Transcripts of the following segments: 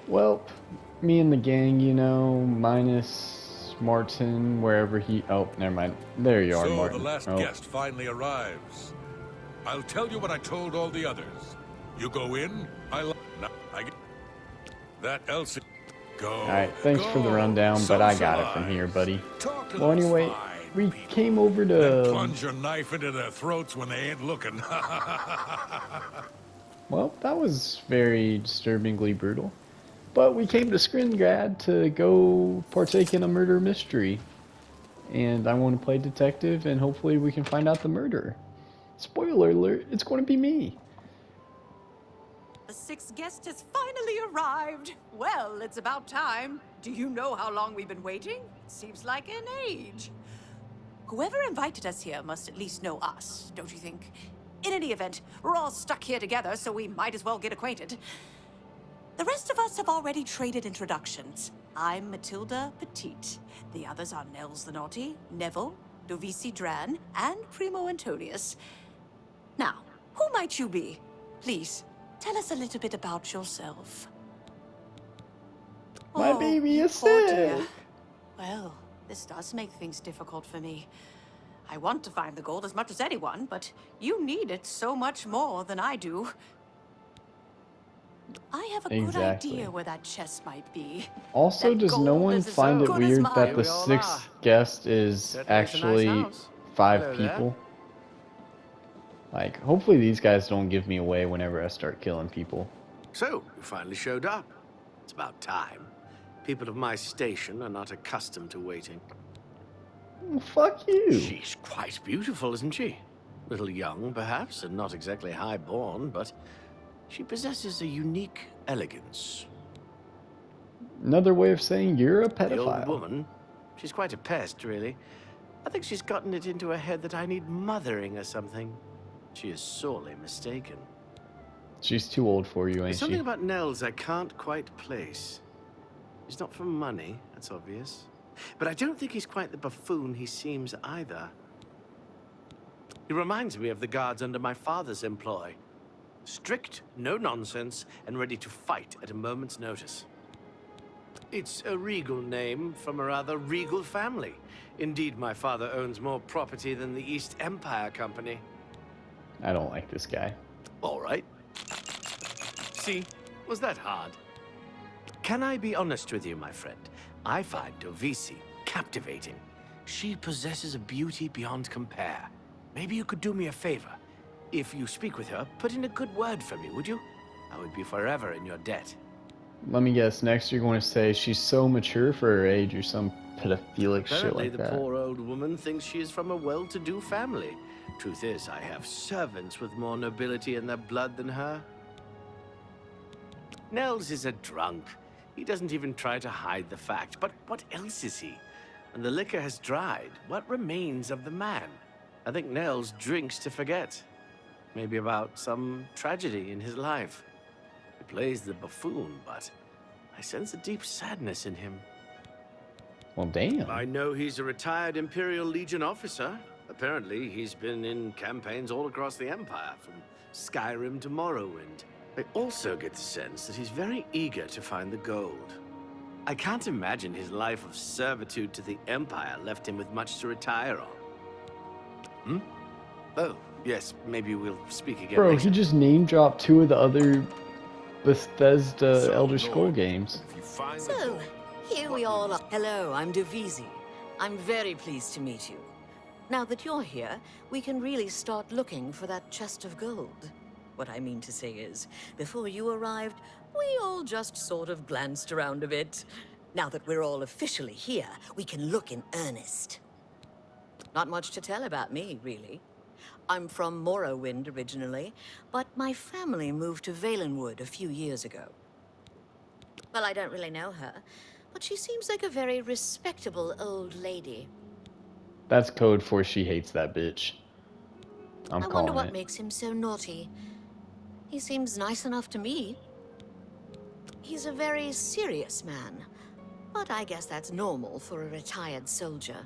Well, me and the gang, you know, minus Martin, wherever he. Oh, never mind. There you are, So the Martin. last Oh, guest finally arrives. I'll tell you what I told all the others. You go in, I get that Elsie. Go, alright. Thanks for the go, rundown, but I got it from here, socialize. buddy. Talk to Well, those anyway, fine we people. came over Then to. plunge your knife into their throats when they ain't looking. Well, that was very disturbingly brutal. But we came to Skringrad to go partake in a murder mystery. And I want to play detective, and hopefully we can find out the murderer. Spoiler alert, it's going to be me. The sixth guest has finally arrived. Well, it's about time. Do you know how long we've been waiting? Seems like an age. Whoever invited us here must at least know us, don't you think? In any event, we're all stuck here together, so we might as well get acquainted. The rest of us have already traded introductions. I'm Matilda Petite. The others are Nels the Naughty, Neville, Dovisi Dran, and Primo Antonius. Now, who might you be? Please, tell us a little bit about yourself. My Oh, baby you is poor dear. sick. Well, this does make things difficult for me. I want to find the gold as much as anyone, but you need it so much more than I do. I have a good Exactly. idea where that chest might be. Also, That does no gold one is as find it good as weird that mine. the we all are. sixth guest is Certainly it's a nice actually house. 5 Hello there. people? Like, hopefully these guys don't give me away whenever I start killing people. So, you finally showed up. It's about time. People of my station are not accustomed to waiting. Well, fuck you. She's quite beautiful, isn't she? Little young, perhaps, and not exactly high-born, but she possesses a unique elegance. Another way of saying you're a The old pedophile. woman, she's quite a pest, really. I think she's gotten it into her head that I need mothering or something. She is sorely mistaken. She's too old for you, There's ain't something she? about Nels I can't quite place. He's not for money, that's obvious. But I don't think he's quite the buffoon he seems either. He reminds me of the guards under my father's employ. Strict, no nonsense, and ready to fight at a moment's notice. It's a regal name from a rather regal family. Indeed, my father owns more property than the East Empire Company. I don't like this guy. All right. See, was that hard? Can I be honest with you, my friend? I find Dovisi captivating. She possesses a beauty beyond compare. Maybe you could do me a favor. If you speak with her, put in a good word for me, would you? I would be forever in your debt. Let me guess, next you're going to say she's so mature for her age or some pedophilic shit Apparently, like the that. poor old woman thinks she is from a well-to-do family. Truth is, I have servants with more nobility in their blood than her. Nels is a drunk. He doesn't even try to hide the fact. But what else is he? And the liquor has dried. What remains of the man? I think Nels drinks to forget. Maybe about some tragedy in his life. He plays the buffoon, but I sense a deep sadness in him. Well, damn. I know he's a retired Imperial Legion officer. Apparently, he's been in campaigns all across the Empire, from Skyrim to Morrowind. I also get the sense that he's very eager to find the gold. I can't imagine his life of servitude to the Empire left him with much to retire on. Oh, yes, maybe we'll speak again Bro, later. he just name dropped 2 of the other Bethesda Elder Scroll Lord, games. if you find the So, gold, here we all are. Hello, I'm Dovisi. I'm very pleased to meet you. Now that you're here, we can really start looking for that chest of gold. What I mean to say is, before you arrived, we all just sort of glanced around a bit. Now that we're all officially here, we can look in earnest. Not much to tell about me, really. I'm from Morrowind originally, but my family moved to Valenwood a few years ago. Well, I don't really know her, but she seems like a very respectable old lady. That's code for she hates that bitch. I'm I wonder calling what it. makes him so naughty. He seems nice enough to me. He's a very serious man, but I guess that's normal for a retired soldier.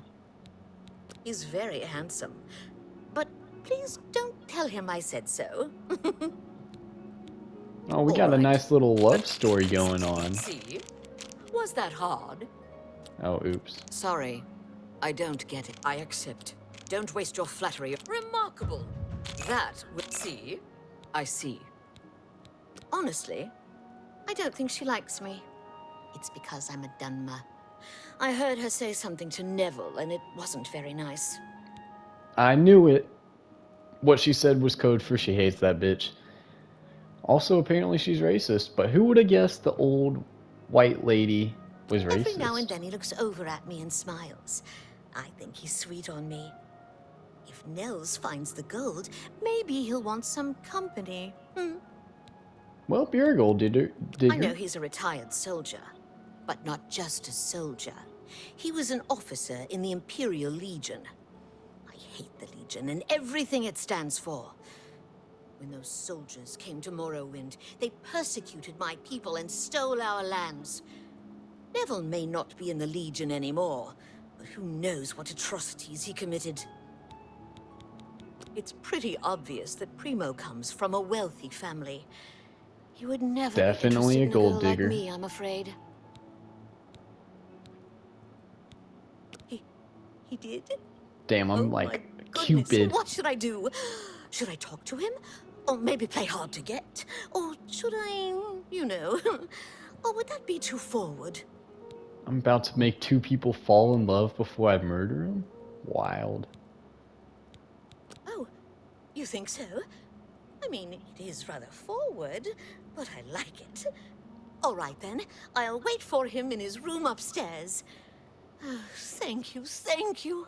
He's very handsome, but please don't tell him I said so. Oh, we All got a right. nice little love story going on. See? Was that hard? Oh, oops. Sorry. I don't get it. I accept. Don't waste your flattery. Remarkable. That would see. I see. Honestly, I don't think she likes me. It's because I'm a Dunmer. I heard her say something to Neville, and it wasn't very nice. I knew it. What she said was code for she hates that bitch. Also, apparently she's racist, but who would have guessed the old white lady was racist? Every now and then he looks over at me and smiles. I think he's sweet on me. If Nels finds the gold, maybe he'll want some company. Well, you're a gold digger. I know he's a retired soldier, but not just a soldier. He was an officer in the Imperial Legion. I hate the Legion and everything it stands for. When those soldiers came to Morrowind, they persecuted my people and stole our lands. Neville may not be in the Legion anymore, but who knows what atrocities he committed. It's pretty obvious that Primo comes from a wealthy family. He would never Definitely be a interested gold in a girl digger. like me, I'm afraid. He did? Damn, I'm Oh my like goodness. Cupid. What should I do? Should I talk to him? Or maybe play hard to get? Or should I, you know? Or would that be too forward? I'm about to make two people fall in love before I murder them? Wild. Oh, you think so? I mean, it is rather forward, but I like it. All right then, I'll wait for him in his room upstairs. Thank you, thank you.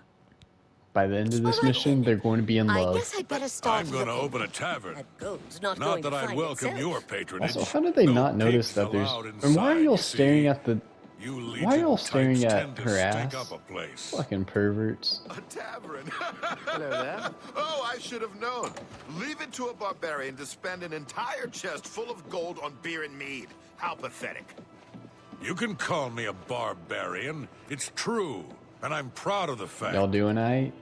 By the end of this All right, mission, then. they're going to be in I love. guess I'd better start I'm gonna looking. open a tavern. That gold's not Not going that to I'd find welcome itself. your patronage. Also, how did they No not notice pigs that there's... allowed And why are inside, y'all you staring see. at the... You Why are y'all Legion staring types at tend to her stink ass? up a place. Fucking perverts. A tavern. Hello there. Oh, I should have known. Leave it to a barbarian to spend an entire chest full of gold on beer and mead. How pathetic. You can call me a barbarian. It's true, and I'm proud of the fact. Y'all doing aight?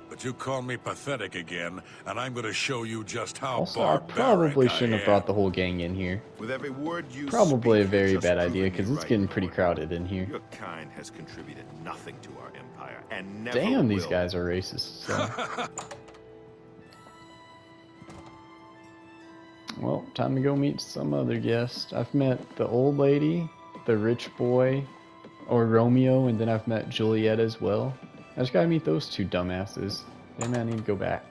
But you call me pathetic again, and I'm gonna show you just how Also, I barbaric probably shouldn't have brought am. the whole gang in here. With every word you Probably a speak, very you're just bad idea, proving because me it's right, getting pretty Lord. crowded in here. Your kind has contributed nothing to our empire, and never Damn, these will. guys are racist. So. Well, time to go meet some other guests. I've met the old lady, the rich boy, or Romeo, and then I've met Juliet as well. I just gotta meet those two dumbasses. Damn, I need to go back.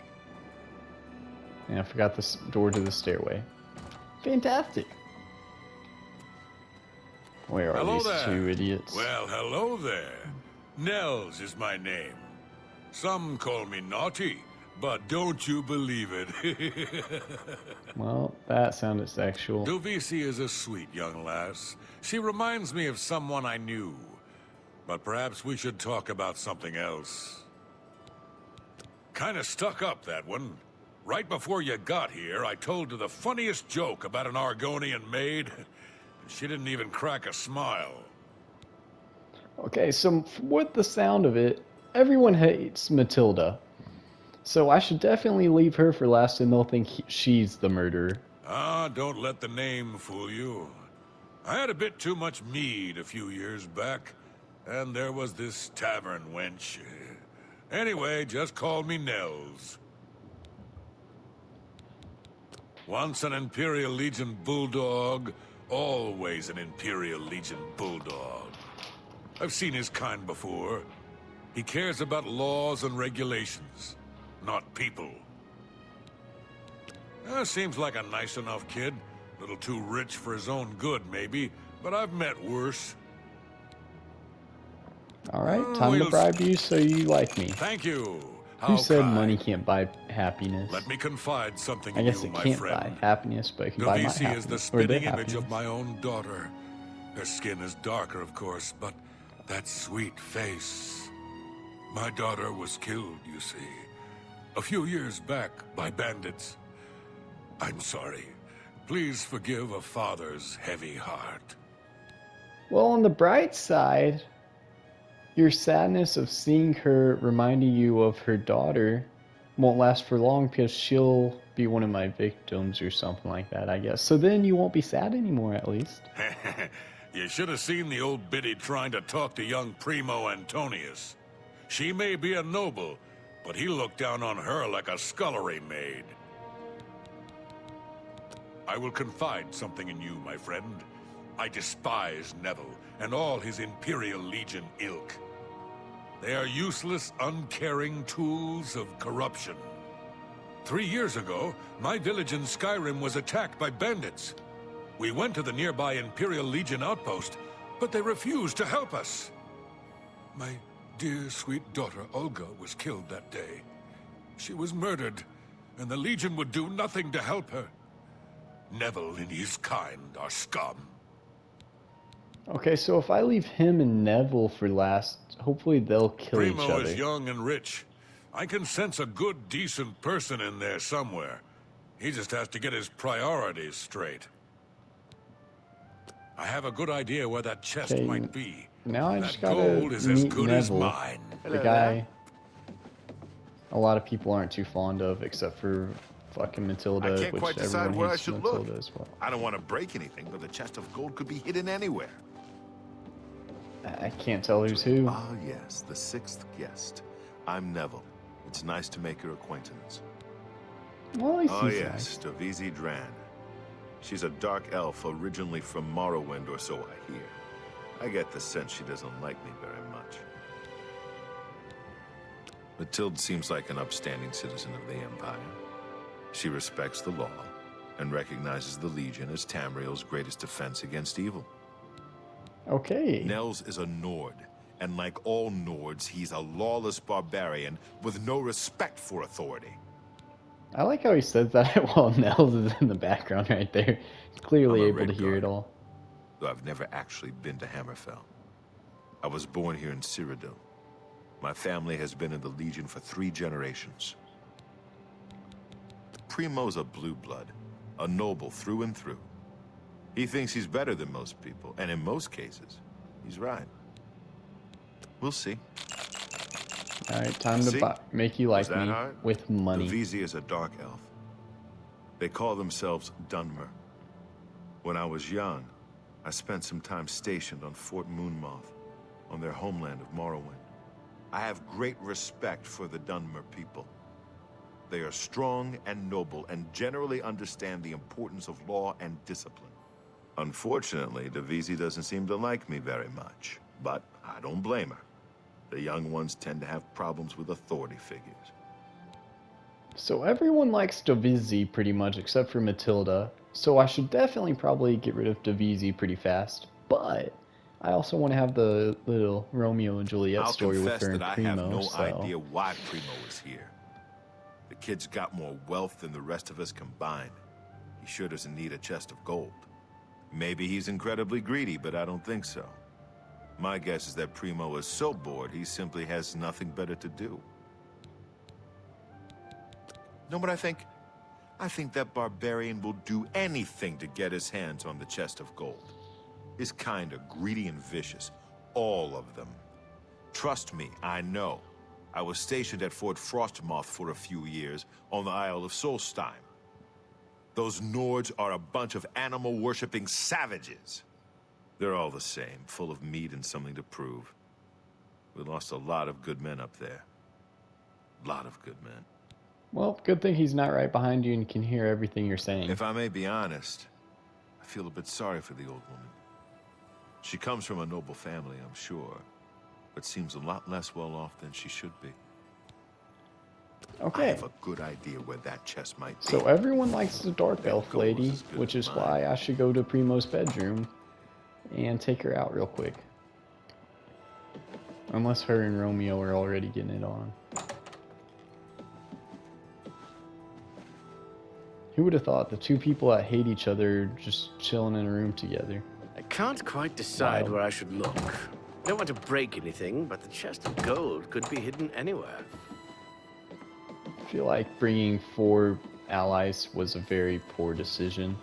And I forgot the door to the stairway. Fantastic! Where are Hello these there. two idiots? Well, hello there. Nels is my name. Some call me naughty, but don't you believe it. Well, that sounded sexual. Dovisi is a sweet young lass. She reminds me of someone I knew. But perhaps we should talk about something else. Kinda stuck up, that one. Right before you got here, I told her the funniest joke about an Argonian maid. She didn't even crack a smile. Okay, so with the sound of it, everyone hates Matilda. So I should definitely leave her for last and they'll think she's the murderer. Ah, don't let the name fool you. I had a bit too much mead a few years back, and there was this tavern wench. Anyway, just call me Nels. Once an Imperial Legion bulldog, always an Imperial Legion bulldog. I've seen his kind before. He cares about laws and regulations, not people. Seems like a nice enough kid. Little too rich for his own good, maybe, but I've met worse. Alright, time to we'll bribe you so you like me. Thank you. Who How said kind. money can't buy happiness? Let me confide something I in guess you, it my can't friend. buy happiness, but it can buy my Dovisi is the happiness. Or their spitting image of happiness. my own daughter. Her skin is darker, of course, but that sweet face. My daughter was killed, you see, a few years back by bandits. I'm sorry. Please forgive a father's heavy heart. Well, on the bright side, your sadness of seeing her reminding you of her daughter won't last for long because she'll be one of my victims or something like that, I guess. So then you won't be sad anymore, at least. You should have seen the old biddy trying to talk to young Primo Antonius. She may be a noble, but he looked down on her like a scullery maid. I will confide something in you, my friend. I despise Neville and all his Imperial Legion ilk. They are useless, uncaring tools of corruption. 3 years ago, my village in Skyrim was attacked by bandits. We went to the nearby Imperial Legion outpost, but they refused to help us. My dear, sweet daughter, Olga, was killed that day. She was murdered, and the Legion would do nothing to help her. Neville and his kind are scum. Okay, so if I leave him and Neville for last, hopefully they'll kill each Primo other. is young and rich. I can sense a good, decent person in there somewhere. He just has to get his priorities straight. I have a good idea where that chest Okay, might be. now I That just gotta gold is as meet good as Neville, mine. the Hello guy a lot of people aren't too fond of, except for fucking Matilda, I can't which quite decide everyone where I hates should Matilda look. as well. I don't want to break anything, but the chest of gold could be hidden anywhere. I can't tell who's who. Ah, yes, the sixth guest. I'm Neville. It's nice to make your acquaintance. Well, at least Oh, he's yes, nice. Davisi Dran. She's a dark elf originally from Morrowind, or so I hear. I get the sense she doesn't like me very much. Matilda seems like an upstanding citizen of the Empire. She respects the law and recognizes the Legion as Tamriel's greatest defense against evil. Okay. Nels is a Nord, and like all Nords, he's a lawless barbarian with no respect for authority. I like how he says that while Nels is in the background right there. He's clearly I'm a able to hear it Redguard. all. Though I've never actually been to Hammerfell. I was born here in Cyrodiil. My family has been in the Legion for 3 generations. Primo's a blue blood, a noble through and through. He thinks he's better than most people, and in most cases, he's right. We'll see. Alright, time See? to make you like Was that me hard? with money. Davisi is a dark elf. They call themselves Dunmer. When I was young, I spent some time stationed on Fort Moonmoth, on their homeland of Morrowind. I have great respect for the Dunmer people. They are strong and noble, and generally understand the importance of law and discipline. Unfortunately, Davisi doesn't seem to like me very much, but I don't blame her. The young ones tend to have problems with authority figures. So everyone likes Davisi pretty much except for Matilda. So I should definitely probably get rid of Davisi pretty fast. But I also want to have the little Romeo and Juliet I'll story with confess her and that I Primo. have no so idea why Primo is here. The kid's got more wealth than the rest of us combined. He sure doesn't need a chest of gold. Maybe he's incredibly greedy, but I don't think so. My guess is that Primo is so bored he simply has nothing better to do. Know what I think? I think that barbarian will do anything to get his hands on the chest of gold. His kind are greedy and vicious. All of them. Trust me, I know. I was stationed at Fort Frostmoth for a few years on the Isle of Solstheim. Those Nords are a bunch of animal-worshipping savages. They're all the same, full of meat and something to prove. We lost a lot of good men up there. A lot of good men. Well, good thing he's not right behind you and can hear everything you're saying. If I may be honest, I feel a bit sorry for the old woman. She comes from a noble family, I'm sure, but seems a lot less well off than she should be. I Okay. have a good idea where that chest might be. So everyone likes the dark That elf goal lady, is as good which as is mine. why I should go to Primo's bedroom and take her out real quick. Unless her and Romeo are already getting it on. Who would have thought the two people that hate each other just chilling in a room together? I can't quite decide Wild. where I should look. I don't want to break anything, but the chest of gold could be hidden anywhere. I feel like bringing 4 allies was a very poor decision.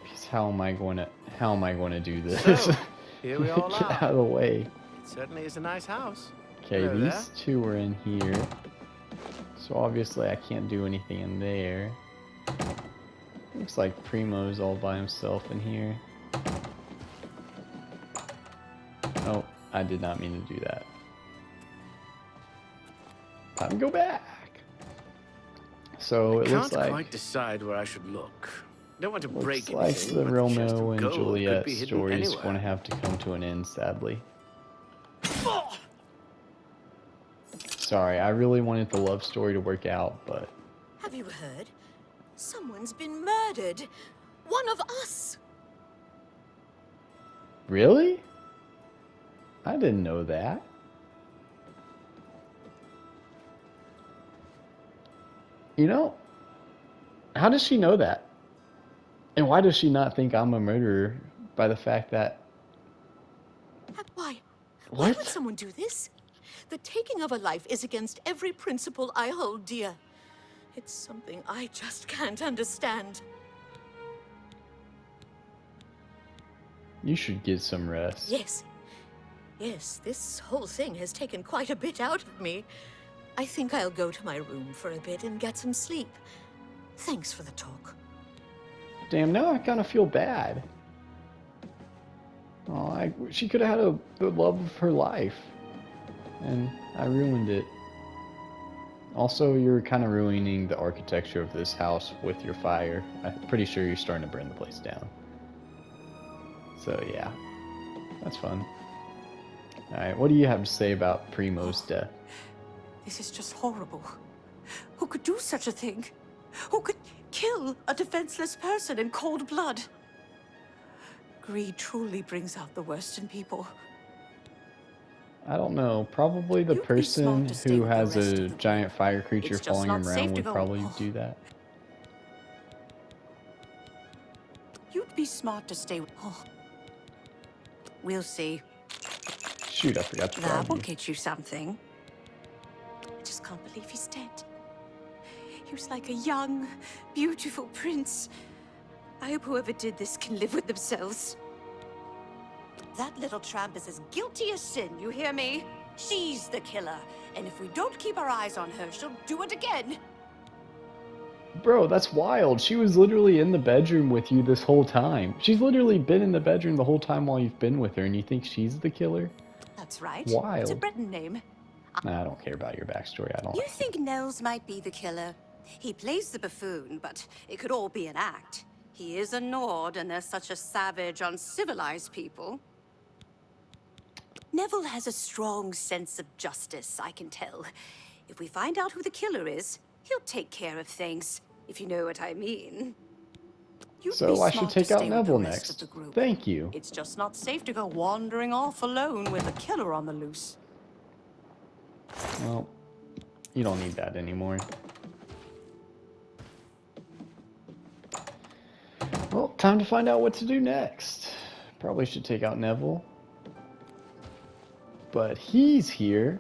Because how am I going to do this? So, here we all Get out are. of the way. It certainly is a nice house. Okay, Hello these there. 2 are in here. So obviously I can't do anything in there. Looks like Primo's all by himself in here. Oh, I did not mean to do that. Time to go back. So it Can't looks like quite decide where I should look. Don't want to break looks like anything, the but the chest Romeo of and gold could Juliet be hidden story is anywhere. going to have to come to an end, sadly. Sorry, I really wanted the love story to work out, but Have you heard? Someone's been murdered. One of us. really? I didn't know that. You know, how does she know that? And why does she not think I'm a murderer by the fact that... Why? Why What? would someone do this? The taking of a life is against every principle I hold dear. It's something I just can't understand. You should get some rest. Yes. Yes, this whole thing has taken quite a bit out of me. I think I'll go to my room for a bit and get some sleep. Thanks for the talk. Damn, now I kind of feel bad. Oh, she could have had the love of her life. And I ruined it. Also, you're kind of ruining the architecture of this house with your fire. I'm pretty sure you're starting to burn the place down. So yeah, that's fun. Alright, what do you have to say about Primo's death? This is just horrible. Who could do such a thing? Who could kill a defenseless person in cold blood? Greed truly brings out the worst in people. I don't know. Probably the You'd be smart person to stay who with the has rest a of the giant fire creature It's just following him not safe around to would go- probably Oh. do that. You'd be smart to stay. Oh. We'll see. Shoot, I forgot to That grab will you. get you something. I just can't believe he's dead. He was like a young, beautiful prince. I hope whoever did this can live with themselves. That little tramp is as guilty as sin, you hear me? She's the killer, and if we don't keep our eyes on her, she'll do it again. Bro, that's wild. She was literally in the bedroom with you this whole time. She's literally been in the bedroom the whole time while you've been with her, and you think she's the killer? That's right. Wild. It's a Breton name. Nah, I don't care about your backstory. I don't You like it. think Nels might be the killer? He plays the buffoon, but it could all be an act. He is a Nord, and they're such a savage, uncivilized people. Neville has a strong sense of justice, I can tell. If we find out who the killer is, he'll take care of things, if you know what I mean. You'd be So I should smart to take out stay with the Neville rest of next. the group. Thank you. It's just not safe to go wandering off alone with a killer on the loose. Well, you don't need that anymore. Well, time to find out what to do next. Probably should take out Neville. But he's here.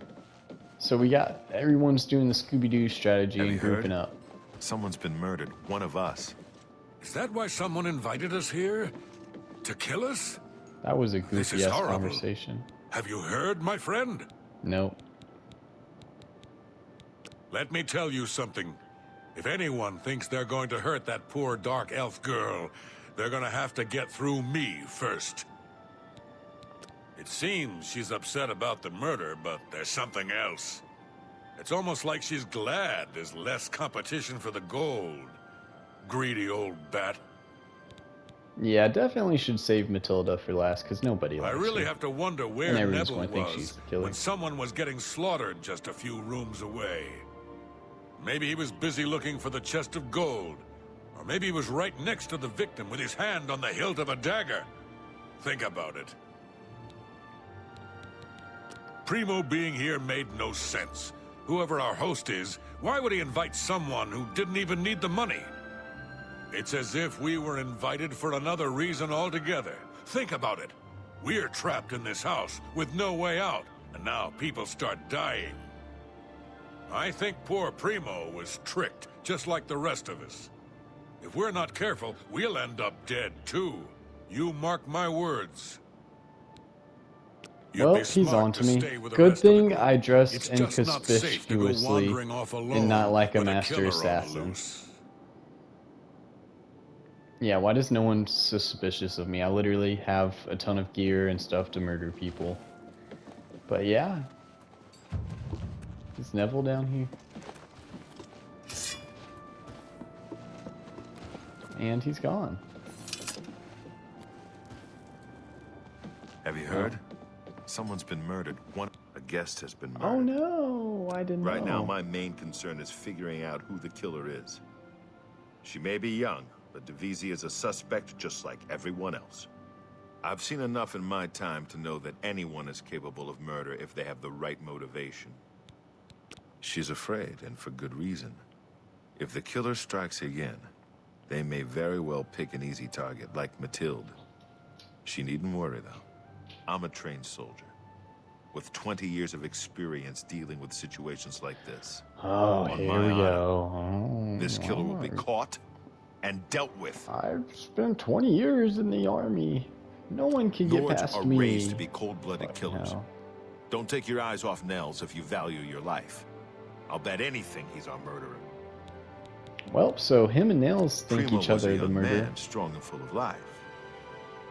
So we got everyone's doing the Scooby-Doo strategy Have and you grouping heard? up. Someone's been murdered. One of us. Is that why someone invited us here? To kill us? That was a This is goofy ass horrible. conversation. Have you heard, my friend? Nope. Let me tell you something. If anyone thinks they're going to hurt that poor dark elf girl, they're gonna have to get through me first. It seems she's upset about the murder, but there's something else. It's almost like she's glad there's less competition for the gold. Greedy old bat. Yeah, definitely should save Matilda for last, because nobody I likes really her. have to wonder where And everyone's Neville gonna think she's was the killer. when someone was getting slaughtered just a few rooms away. Maybe he was busy looking for the chest of gold. Or maybe he was right next to the victim with his hand on the hilt of a dagger. Think about it. Primo being here made no sense. Whoever our host is, why would he invite someone who didn't even need the money? It's as if we were invited for another reason altogether. Think about it. We're trapped in this house with no way out, and now people start dying. I think poor Primo was tricked, just like the rest of us. If we're not careful, we'll end up dead too. You mark my words. You'd Well, be he's smart on to to me. stay with the Good rest of the thing group. I dressed It's just not safe to go inconspicuously wandering off alone and not like a with master killer on the assassin. loose. Yeah, why does no one suspicious of me? I literally have a ton of gear and stuff to murder people. But yeah. Is Neville down here? And he's gone. Have you heard? Someone's been murdered. A guest has been murdered. Oh no, I didn't know. Right now, my main concern is figuring out who the killer is. She may be young, but Divisi is a suspect just like everyone else. I've seen enough in my time to know that anyone is capable of murder if they have the right motivation. She's afraid, and for good reason. If the killer strikes again, they may very well pick an easy target, like Mathilde. She needn't worry, though. I'm a trained soldier, with 20 years of experience dealing with situations like this. Oh, On here my we honor, go. Oh, this killer will be alright. caught and dealt with. I've spent 20 years in the army. No one can get Lords past are me. raised to be cold-blooded Fucking killers. hell. Don't take your eyes off Nels if you value your life. I'll bet anything he's our murderer. Well, so him and Nails think Primo each was other a the young murderer. man, strong and full of life.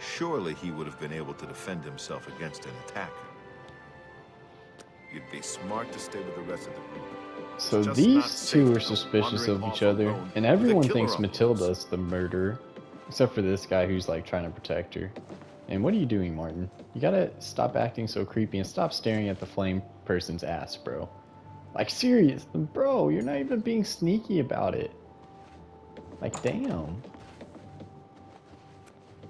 Surely he would have been able to defend himself against an attacker. You'd be smart to stay with the rest of the group. So It's just not these safe two to are go suspicious wandering of each off other, alone and with a everyone killer thinks on the Matilda's the murderer, except for this guy who's like trying to protect her. And what are you doing, Martin? You gotta stop acting so creepy and stop staring at the flame person's ass, bro. Like, serious, bro, you're not even being sneaky about it. Like, damn.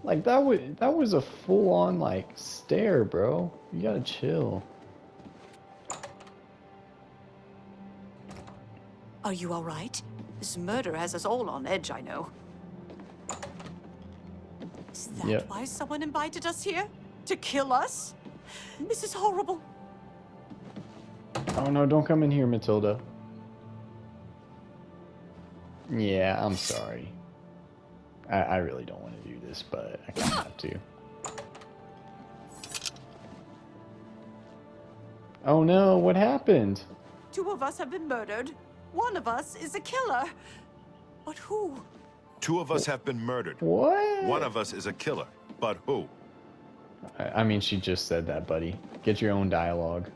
Like, that was a full-on, like, stare, bro. You gotta chill. Are you all right? This murder has us all on edge, I know. Is that Yep. why someone invited us here? To kill us? This is horrible. Oh no, don't come in here, Matilda. Yeah, I'm sorry. I really don't want to do this, but I kind of have to. Oh no, what happened? 2 of us have been murdered. 1 of us is a killer. But who? 2 of us have been murdered. What? 1 of us is a killer. But who? I mean, she just said that, buddy. Get your own dialogue.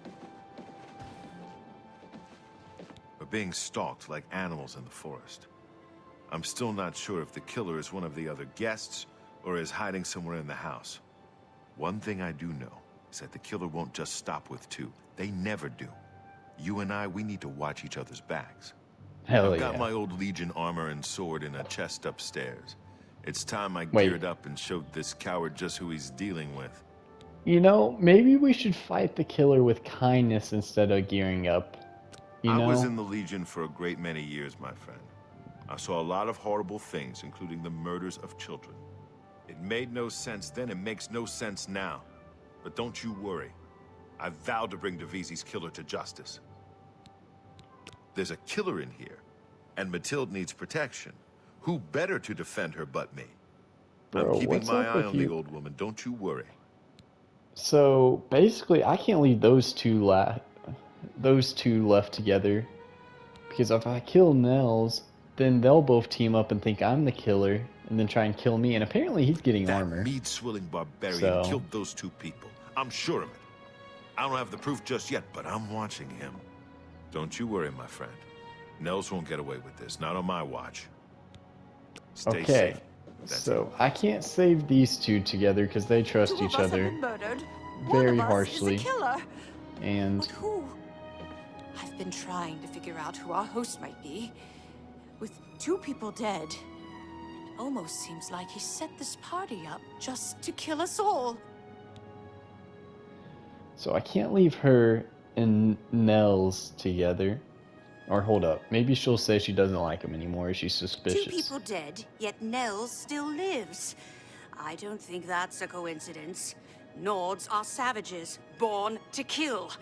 We're being stalked like animals in the forest. I'm still not sure if the killer is one of the other guests or is hiding somewhere in the house. One thing I do know is that the killer won't just stop with 2. They never do. You and I, we need to watch each other's backs. Hell I've yeah. got my old Legion armor and sword in a chest upstairs. It's time I Wait. geared up and showed this coward just who he's dealing with. You know, maybe we should fight the killer with kindness instead of gearing up. You know? I was in the Legion for a great many years, my friend. I saw a lot of horrible things, including the murders of children. It made no sense then, it makes no sense now. But don't you worry. I vowed to bring Divisi's killer to justice. There's a killer in here, and Mathilde needs protection. Who better to defend her but me? Bro, I'm keeping what's my up eye with on the you? old woman, don't you worry. So basically, I can't leave those two left together, because if I kill Nels, then they'll both team up and think I'm the killer, and then try and kill me. And apparently, he's getting That armor. meat-swilling barbarian So- killed those 2 people. I'm sure of it. I don't have the proof just yet, but I'm watching him. Don't you worry, my friend. Nels won't get away with this, not on my watch. Stay Okay, safe. That's so I can't save these two together because they trust 2 each of us other have been murdered. very 1 of us harshly. is a killer. and But who? I've been trying to figure out who our host might be. With 2 people dead, it almost seems like he set this party up just to kill us all. so I can't leave her and Nels together. Or hold up, maybe she'll say she doesn't like him anymore. She's 2 suspicious. people dead, yet Nels still lives. I don't think that's a coincidence. Nords are savages, born to kill.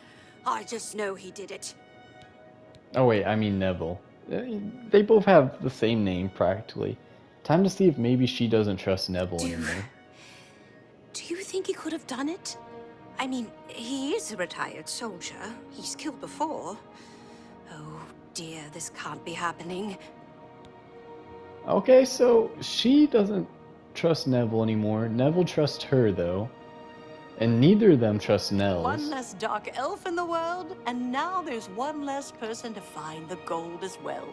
I just know he did it. Oh wait, I mean Neville. They both have the same name practically. Time to see if maybe she doesn't trust Neville Do anymore. you think he could have done it? I mean, he is a retired soldier. He's killed before. Oh dear, this can't be happening. Okay, so she doesn't trust Neville anymore. Neville trusts her, though. And neither of them trust Nels. One less dark elf in the world, and now there's one less person to find the gold as well.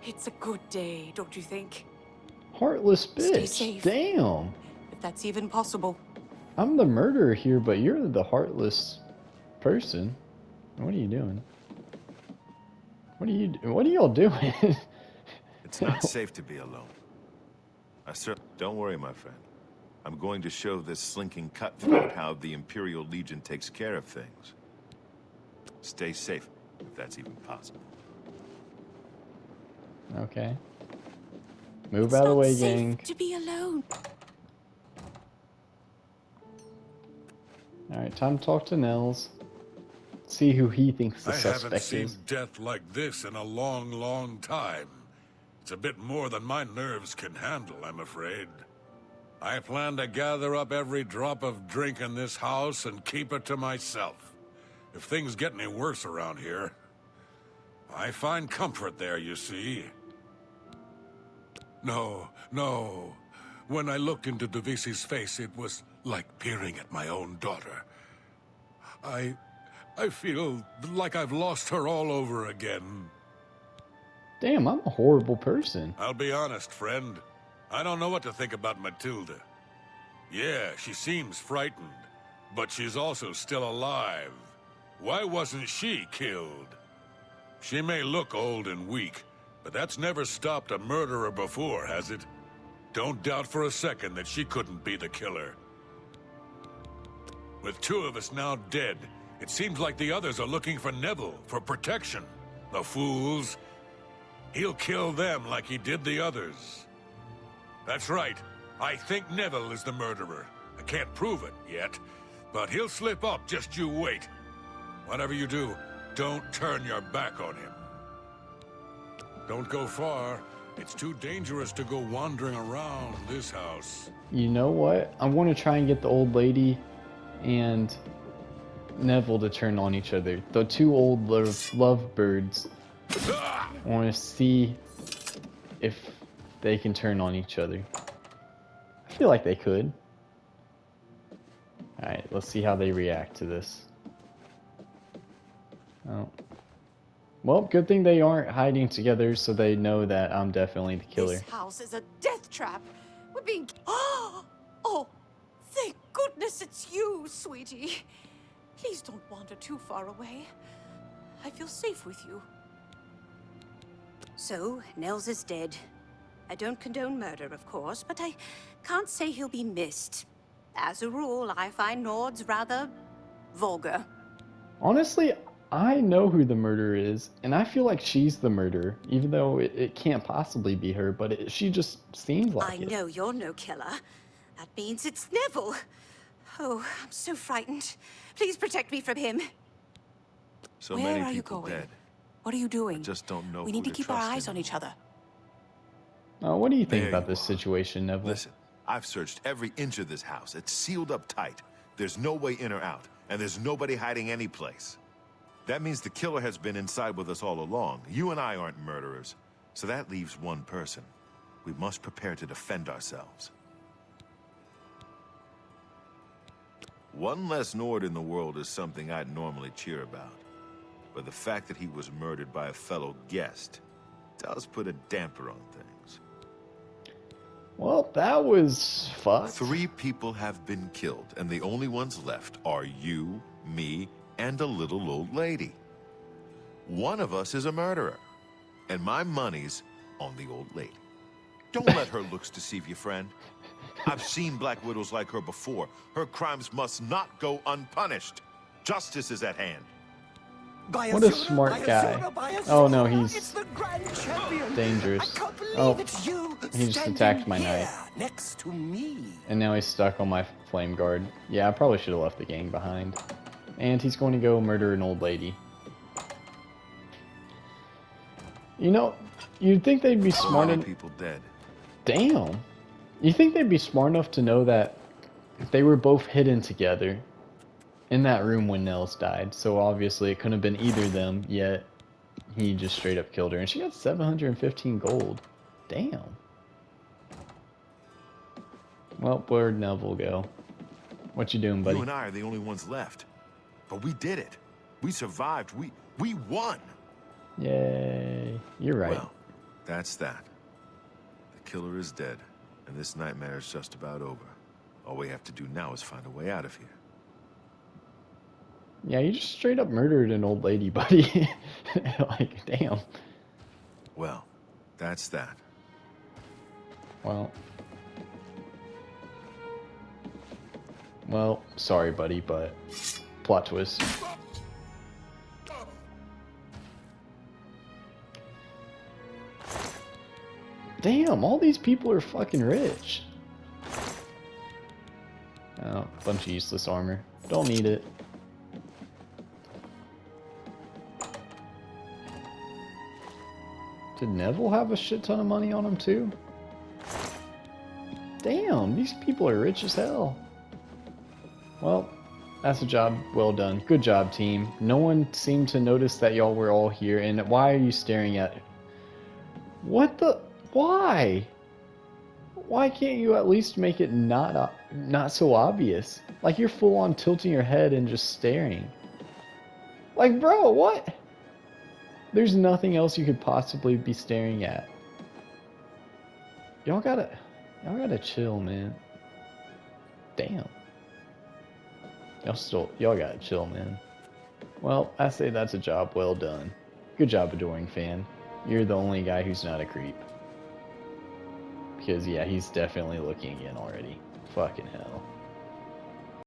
It's a good day, don't you think? Heartless bitch. Stay safe. Damn. If that's even possible. I'm the murderer here, but you're the heartless person. What are you doing? What are y'all doing? It's not safe to be alone. Don't worry, my friend. I'm going to show this slinking cutthroat how the Imperial Legion takes care of things. Stay safe, if that's even possible. Okay. Move out of the way, It's not safe gang. to be alone. Alright, time to talk to Nels. See who he thinks the I haven't suspect seen is. death like this in a long, long time. It's a bit more than my nerves can handle, I'm afraid. I plan to gather up every drop of drink in this house and keep it to myself. If things get any worse around here, I find comfort there, you see. No. When I looked into Devisi's face, it was like peering at my own daughter. I feel like I've lost her all over again. Damn, I'm a horrible person. I'll be honest, friend. I don't know what to think about Matilda. Yeah, she seems frightened, but she's also still alive. Why wasn't she killed? She may look old and weak, but that's never stopped a murderer before, has it? Don't doubt for a second that she couldn't be the killer. With two of us now dead, it seems like the others are looking for Neville for protection. The fools. He'll kill them like he did the others. That's right. I think Neville is the murderer. I can't prove it yet, but he'll slip up, just you wait. Whatever you do, don't turn your back on him. Don't go far. It's too dangerous to go wandering around this house. You know what? I want to try and get the old lady and Neville to turn on each other. The two old lovebirds. I want to see if they can turn on each other. I feel like they could. Alright, let's see how they react to this. Oh. Well, good thing they aren't hiding together so they know that I'm definitely the killer. This house is a death trap. We're being... Oh, thank goodness it's you, sweetie. Please don't wander too far away. I feel safe with you. So, Nels is dead. I don't condone murder, of course, but I can't say he'll be missed. As a rule, I find Nords rather vulgar. Honestly, I know who the murderer is, and I feel like she's the murderer, even though it can't possibly be her, but she just seems like it. I know you're no killer. That means it's Neville. Oh, I'm so frightened. Please protect me from him. So Where many are you people going? dead. What are you doing? I just don't know We who need to keep our trust eyes on anymore. each other. Oh, what do you think There about you this are. situation, Neville? Listen, I've searched every inch of this house. It's sealed up tight. There's no way in or out, and there's nobody hiding any place. That means the killer has been inside with us all along. You and I aren't murderers, so that leaves one person. We must prepare to defend ourselves. One less Nord in the world is something I'd normally cheer about. But the fact that he was murdered by a fellow guest does put a damper on things. Well, that was fucked. 3 people have been killed, and the only ones left are you, me, and a little old lady. One of us is a murderer, and my money's on the old lady. Don't let her looks deceive you, friend. I've seen Black Widows like her before. Her crimes must not go unpunished. Justice is at hand. What a smart guy. Oh no, he's dangerous. Oh, he just attacked my knight. Next to me. And now he's stuck on my flame guard. Yeah, I probably should have left the gang behind. And he's going to go murder an old lady. You know, you'd think they'd be smart Many enough. people dead. Damn. You think they'd be smart enough to know that if they were both hidden together, in that room when Nels died, so obviously it couldn't have been either of them, yet he just straight up killed her. And she got 715 gold. Damn. Well, where'd Neville go? What you doing, buddy? You and I are the only ones left. But we did it. We survived. We won. Yay. You're right. Well, that's that. The killer is dead, and this nightmare is just about over. All we have to do now is find a way out of here. Yeah, you just straight up murdered an old lady, buddy. Like, damn. Well, that's that. Well, sorry, buddy, but plot twist. Damn, all these people are fucking rich. Oh, bunch of useless armor. Don't need it. Did Neville have a shit ton of money on him too? Damn, these people are rich as hell. Well, that's a job well done. Good job, team. No one seemed to notice that y'all were all here, and why are you staring at... What the... Why? Why can't you at least make it not so obvious? Like you're full on tilting your head and just staring. Like, bro, what? There's nothing else you could possibly be staring at. Y'all gotta chill, man. Damn. Y'all gotta chill, man. Well, I say that's a job well done. Good job, Adoring Fan. You're the only guy who's not a creep. Because, yeah, he's definitely looking again already. Fucking hell.